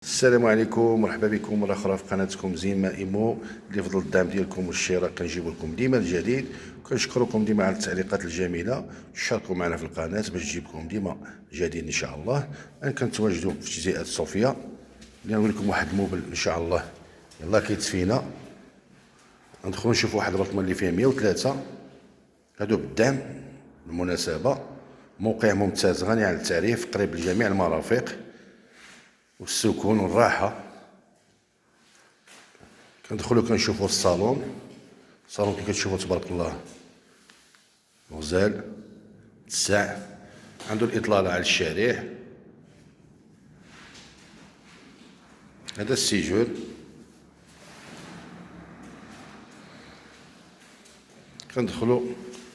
السلام عليكم، مرحبا بكم مرة أخرى في قناتكم زيما إيمو. اللي فضل الدعم ديالكم والاشتراك كنجيب لكم ديما الجديد. كنشكركم ديما على التعليقات الجميلة. شاركوا معنا في القناة باش تجيبكم ديما جديد إن شاء الله. أنا كنتواجدوا في جزيئة صوفيا اللي نوري لكم واحد الموبل إن شاء الله يلا كيتفينا. ندخلوا نشوفوا واحد الرقم اللي فيه 103. هادو بالدعم بالمناسبة. موقع ممتاز غني عن التعريف، قريب لجميع المرافق والسكون والراحة. كندخلو كنشوفو الصالون كي كتشوفو تبارك الله غزال متسع، عندو الإطلالة على الشارع. هذا السيجور كندخلو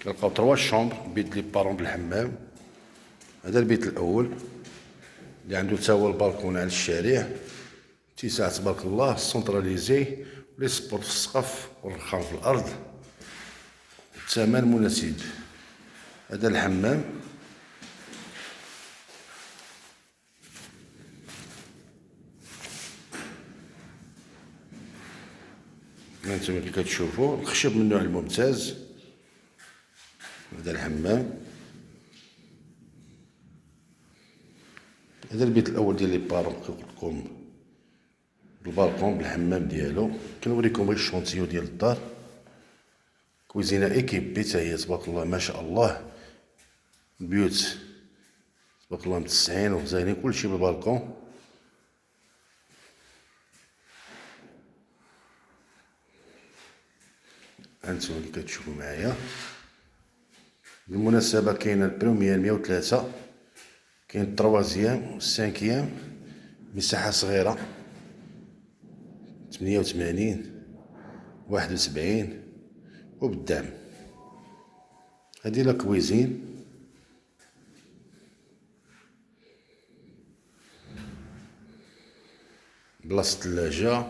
كنلقاو 3 شومبر، بيت لي بارون بالحمام. هذا البيت الأول اللي عنده تا هو البالكون على الشارع، اتساع تبارك الله، سونتراليزي، لي سبورت في السقف والرخام في الارض، الثمن مناسب. هذا الحمام، هانتوما كي كتشوفوا الخشب من النوع الممتاز. هذا الحمام، هذا البيت الاول ديال لي بارون كي قلت لكم بالبالكون بالحمام ديالو. كنوريكم غير الشونتيو ديال الدار. كويزينه ايكيبي حتى هي تبارك الله ما شاء الله. البيوت تبارك الله متسعين وزاينين كلشي بالبالكون. هانتوما كي كتشوفوا معايا. بالمناسبة كاينه البروميير 103، كاين التروازيام والسانكيام مساحة صغيرة 88 71 وبالدعم. هادي لا كويزين، بلاصة ثلاجة،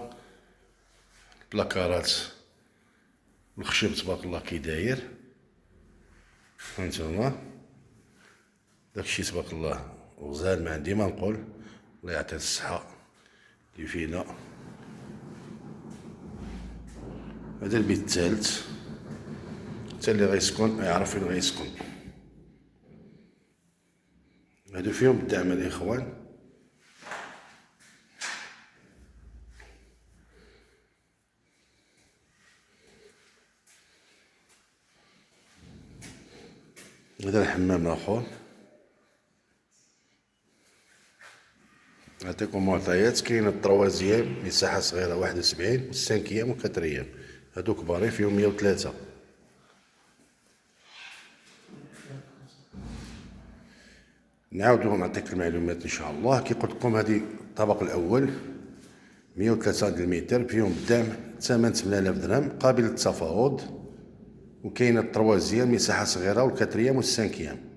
بلاكارات الخشب تبارك الله كي داير. هانتوما داكشي تبارك الله غزال، ما عندي ما نقول. الله يعطيه الصحة اللي فينا. هذا البيت الثالث، حتى اللي غيسكن يعرف فين غيسكن. هادو فيهم الدعم الإخوان. هذا الحمام الآخر. نعطيكم معطيات. كاين التروازيام مساحة صغيرة 71 والسانكيام والكاتريام، هادو كبارين فيهم 103. نعاودو نعطيك المعلومات ان شاء الله. كي قلت لكم هادي الطابق الاول 103 المتر، فيهم الدعم ثمن 8000 درهم قابل للتفاوض. وكاين التروازيام مساحة صغيرة والكاتريام والسانكيام.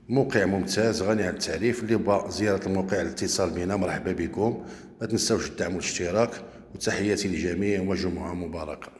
موقع ممتاز غني عن التعريف. اللي بغى زيارة الموقع الاتصال بنا مرحبا بكم. ما تنساوش الدعم والاشتراك، وتحياتي للجميع وجمعة مباركة.